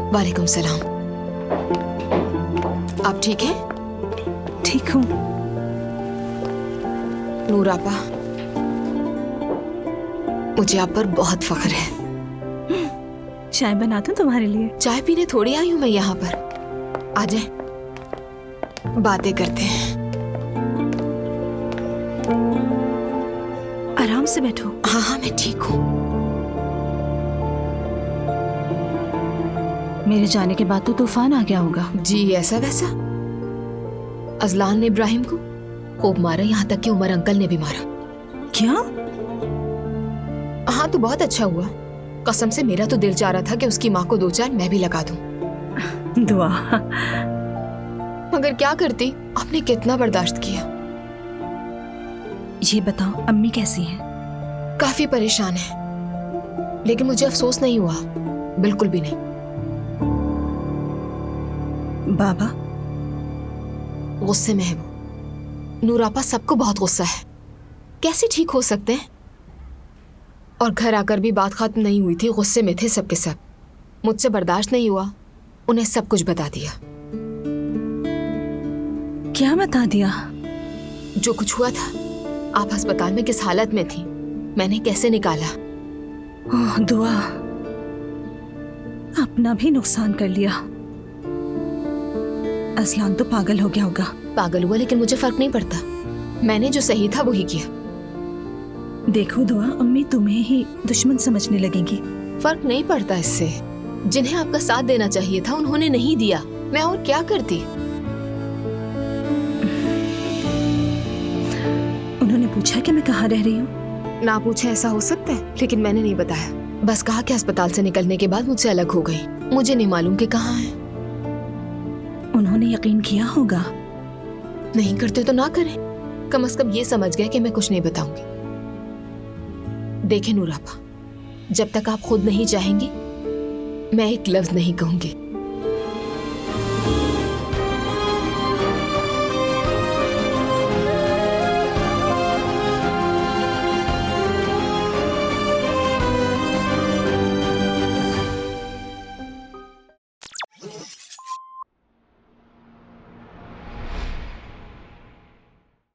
वालेकुम सलाम। आप ठीक हैं? ठीक हूँ। नूर आपा, मुझे आप पर बहुत फख्र है। चाय बना दूं तुम्हारे लिए? चाय पीने थोड़ी आई हूँ मैं यहाँ पर। आ जाए, बातें करते हैं। आराम से बैठो। हाँ हाँ, मैं ठीक हूँ। मेरे जाने के बाद तो तूफान आ गया होगा। जी ऐसा वैसा। अजलान ने इब्राहिम को खूब मारा, यहाँ तक कि उमर अंकल ने भी मारा। क्या? हाँ तो बहुत अच्छा हुआ। कसम से मेरा तो दिल चाह रहा था कि उसकी माँ को 2-4 मैं भी लगा दूं। दुआ। मगर क्या करती, आपने कितना बर्दाश्त किया। ये बताओ अम्मी कैसी हैं? काफी परेशान है, लेकिन मुझे अफसोस नहीं हुआ, बिल्कुल भी नहीं। बाबा? गुस्से में है वो। नूरापा सबको बहुत गुस्सा है, कैसे ठीक हो सकते हैं? और घर आकर भी बात खत्म नहीं हुई थी, गुस्से में थे सबके सब। मुझसे बर्दाश्त नहीं हुआ, उन्हें सब कुछ बता दिया। क्या बता दिया? जो कुछ हुआ था, आप अस्पताल में किस हालत में थी, मैंने कैसे निकाला। ओह दुआ, अपना भी नुकसान कर लिया। असलान तो पागल हो गया होगा। पागल हुआ, लेकिन मुझे फर्क नहीं पड़ता। मैंने जो सही था वही किया। देखो दुआ, अम्मी तुम्हें ही दुश्मन समझने लगेंगी। फर्क नहीं पड़ता इससे। जिन्हें आपका साथ देना चाहिए था उन्होंने नहीं दिया, मैं और क्या करती। उन्होंने पूछा कि मैं कहाँ रह रही हूँ? ना पूछे ऐसा हो सकता है, लेकिन मैंने नहीं बताया। बस कहा कि अस्पताल से निकलने के बाद मुझसे अलग हो गई। मुझे नहीं मालूम कि कहाँ है। उन्होंने यकीन किया होगा। नहीं करते तो ना करें, कम से कम ये समझ गए कि मैं कुछ नहीं बताऊंगी। देखें नूरापा, जब तक आप खुद नहीं चाहेंगी, मैं एक लफ्ज नहीं कहूंगी।